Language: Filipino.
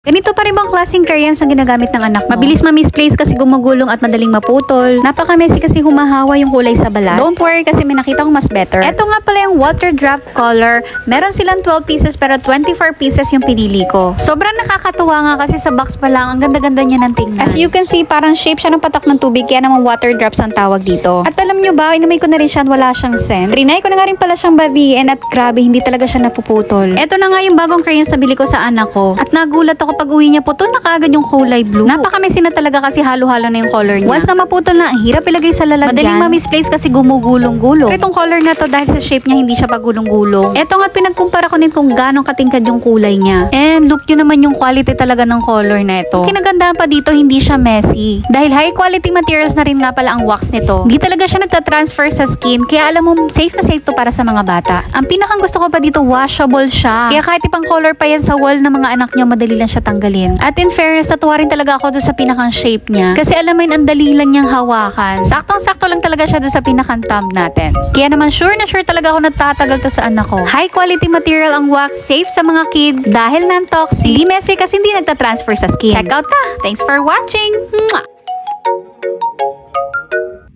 Ganito pa rin bang klaseng crayons ang ginagamit ng anak mo? Mabilis ma-misplace kasi gumugulong at madaling maputol. Napaka-messy kasi humahawa yung kulay sa balat. Don't worry kasi may nakita kong mas better. Ito nga pala yung water draft color. Meron silang 12 pieces pero 24 pieces yung pinili ko. Sobrang nakakatuwa nga kasi sa box pa lang, ang ganda-ganda niya ng tingnan. As you can see, parang shape siya ng patak ng tubig kaya naman water drops ang tawag dito. At alam nyo ba, inamay ko na rin siya, wala siyang scent. Trinay ko na nga rin pala siyang babiin at grabe, hindi talaga siya napuputol. Ito na nga yung bagong crayons na bili ko sa anak ko. At nagulat ako pag uwi niya putol na kaagad yung kulay blue. Napaka-messy na talaga kasi halo-halo na yung color niya. Once na maputol na, ang hirap ilagay sa lalagyan. Madaling ma-misplace kasi gumugulong-gulong. Pero itong color na to dahil sa shape niya hindi siya pagulong-gulong. Ito nga pinagkumpara ko din kung gaano katingkad yung kulay niya. And look nyo naman yung quality talaga ng color na ito. Kinagandahan pa dito, hindi siya messy. Dahil high quality materials na rin nga pala ang wax nito. Hindi talaga siya nagtatransfer sa skin. Kaya alam mo, safe na safe to para sa mga bata. Ang pinakang gusto ko pa dito, washable siya. Kaya kahit ipang color pa yan sa wall ng mga anak nyo, madali lang siya tanggalin. At in fairness, natuwa rin talaga ako doon sa pinakang shape niya. Kasi alam mo yun, ang dali lang niyang hawakan. Saktong-sakto lang talaga siya doon sa pinakang thumb natin. Kaya naman sure na sure talaga ako natatagal to sa anak ko. High quality material ang wax, safe sa mga kids, dahil non-toxic, hindi messy kasi hindi nagtatransfer sa skin. Check out na! Thanks for watching! Mwah!